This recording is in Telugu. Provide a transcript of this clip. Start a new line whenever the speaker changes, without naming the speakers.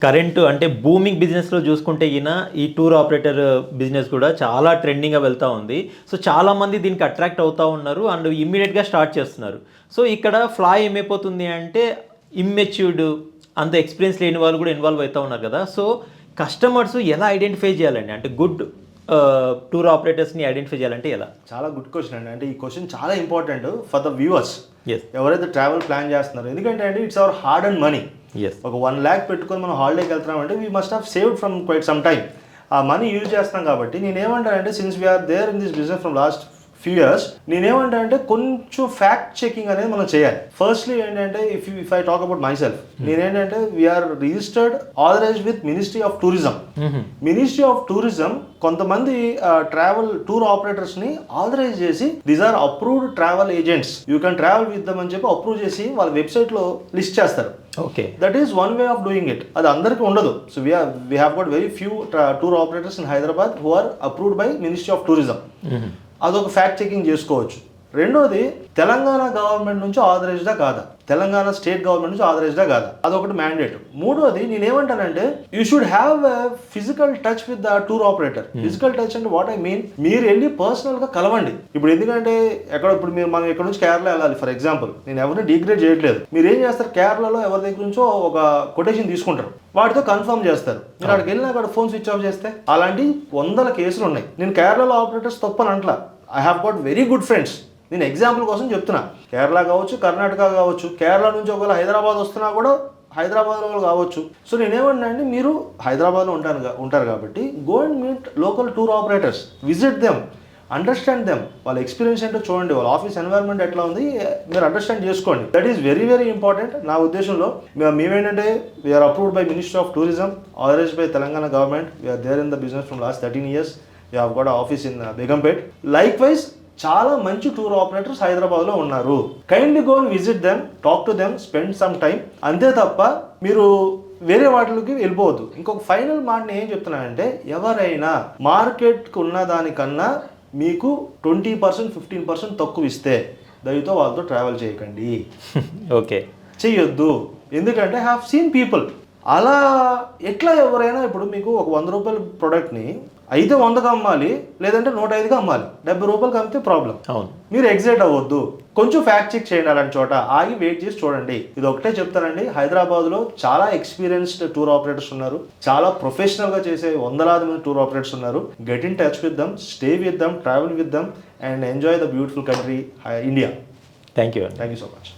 కరెంటు అంటే బూమింగ్ బిజినెస్‌లో చూసుకుంటే ఈ టూర్ ఆపరేటర్ బిజినెస్ కూడా చాలా ట్రెండింగ్‌గా వెళ్తా ఉంది. సో, చాలామంది దీనికి అట్రాక్ట్ అవుతా ఉన్నారు. అండ్ ఇమ్మీడియేట్‌గా స్టార్ట్ చేస్తున్నారు. సో, ఇక్కడ ఫ్లా ఏమైపోతుంది అంటే ఇమ్మెచ్యూర్డ్ అంత ఎక్స్‌పీరియన్స్ లేని వాళ్ళు కూడా ఇన్వాల్వ్ అవుతా ఉన్నారు కదా! సో, కస్టమర్స్ ఎలా ఐడెంటిఫై చేయాలండి? అంటే గుడ్ టూర్ ఆపరేటర్స్‌ని ఐడెంటిఫై చేయాలంటే ఎలా?
చాలా గుడ్ క్వశ్చన్ అండి. అంటే ఈ క్వశ్చన్ చాలా important for the viewers.
Yes.
ఎవరైతే ట్రావెల్ ప్లాన్ చేస్తున్నారో, ఎందుకంటే అండి it's our hard and money.
Yes.
ఒక 1,00,000 పెట్టుకొని మనం హాలిడేకి వెళ్తున్నామంటే we must have saved from quite some time. ఆ మనీ యూజ్ చేస్తున్నాం కాబట్టి నేనేమంటానంటే, since we're there in this business from last few years, నేనేమంటానంటే కొంచెం ఫ్యాక్ట్ చెకింగ్ అనేది మనం చేయాలి. ఫస్ట్లీ ఏంటంటే if I talk about myself, నేనేంటంటే we're registered authorised with ministry of tourism. Ministry of tourism కొంతమంది ట్రావెల్ టూర్ ఆపరేటర్స్ ని ఆథరైజ్ చేసి these are approved travel agents, you can travel with them అని చెప్పి అప్రూవ్ చేసి వాళ్ళ వెబ్సైట్ లో లిస్ట్ చేస్తారు.
Okay.
That is one way of doing it. అది అందరికీ ఉండదు. So we have got very few tour operators in Hyderabad who are approved by ministry of tourism. అదొక ఫ్యాక్ట్ చెకింగ్ చేసుకోవచ్చు. రెండోది, తెలంగాణ గవర్నమెంట్ నుంచి ఆథరైజ్డా కాదా, తెలంగాణ స్టేట్ గవర్నమెంట్ నుంచి ఆథరైజ్డా కాదా, అదొకటి మ్యాండేట్. మూడోది, నేనేమంటానంటే you should have physical touch with the tour operator. Physical touch అంటే వాట్ ఐ మీన్, మీరు వెళ్ళి పర్సనల్ గా కలవండి. ఇప్పుడు ఎందుకంటే ఇప్పుడు మనం ఇక్కడ నుంచి కేరళ వెళ్ళాలి ఫర్ ఎగ్జాంపుల్, నేను ఎవరిని డిగ్రేడ్ చేయట్లేదు. మీరు ఏం చేస్తారు, కేరళలో ఎవరి దగ్గర నుంచో ఒక కొటేషన్ తీసుకుంటారు, వాటితో కన్ఫర్మ్ చేస్తారు. మీరు అక్కడికి వెళ్ళినా అక్కడ ఫోన్ స్విచ్ ఆఫ్ చేస్తే అలాంటి 100 కేసులు ఉన్నాయి. నేను కేరళలో ఆపరేటర్స్ తప్పని అంట్లా, I have got very good friends. నేను ఎగ్జాంపుల్ కోసం చెప్తున్నా. కేరళ కావచ్చు, కర్ణాటక కావచ్చు, కేరళ నుంచి ఒకవేళ హైదరాబాద్ వస్తున్నా కూడా హైదరాబాద్లో కావచ్చు. సో నేనేమన్నా అండి, మీరు హైదరాబాద్లో ఉంటారు కాబట్టి go and meet local tour operators, visit them, understand them. వాళ్ళ ఎక్స్పీరియన్స్ ఏంటో చూడండి, వాళ్ళ ఆఫీస్ ఎన్వైరన్మెంట్ ఎట్లా ఉంది మీరు అండర్స్టాండ్ చేసుకోండి. That is very very important. నా ఉద్దేశంలో మేమేంటంటే we're approved by ministry of tourism, authorized by Telangana government. We're there in the business from last 13 years. We have got office in Begumpet. Likewise చాలా మంచి టూర్ ఆపరేటర్స్ హైదరాబాద్లో ఉన్నారు. Kindly go and visit them, talk to them, spend some time. అంతే తప్ప మీరు వేరే వాటికి వెళ్ళిపోవద్దు. ఇంకొక ఫైనల్ మాట నేను ఏం చెప్తున్నానంటే, ఎవరైనా మార్కెట్కి ఉన్న దానికన్నా మీకు 20% 15% తక్కువ ఇస్తే దయతో వాళ్ళతో ట్రావెల్ చేయకండి.
ఓకే,
చెయ్యొద్దు. ఎందుకంటే హ్యావ్ సీన్ పీపుల్ అలా. ఎట్లా ఎవరైనా ఇప్పుడు మీకు ఒక 100 రూపాయల ప్రోడక్ట్ని అయితే 100కి అమ్మాలి, లేదంటే 105కి అమ్మాలి. 70 రూపాయలకి అమ్మితే ప్రాబ్లం.
అవును.
మీరు ఎగ్జైట్ అవ్వద్దు, కొంచెం ఫ్యాక్ట్ చెక్ చేయండి. అలాంటి చోట ఆగి వెయిట్ చేసి చూడండి. ఇది ఒకటే చెప్తానండి, హైదరాబాద్లో చాలా ఎక్స్పీరియన్స్డ్ టూర్ ఆపరేటర్స్ ఉన్నారు, చాలా ప్రొఫెషనల్గా చేసే 100,000 మంది టూర్ ఆపరేటర్స్ ఉన్నారు. Get in touch with them, stay with them, travel with them and enjoy the beautiful country India.
Thank you.
Thank you so much.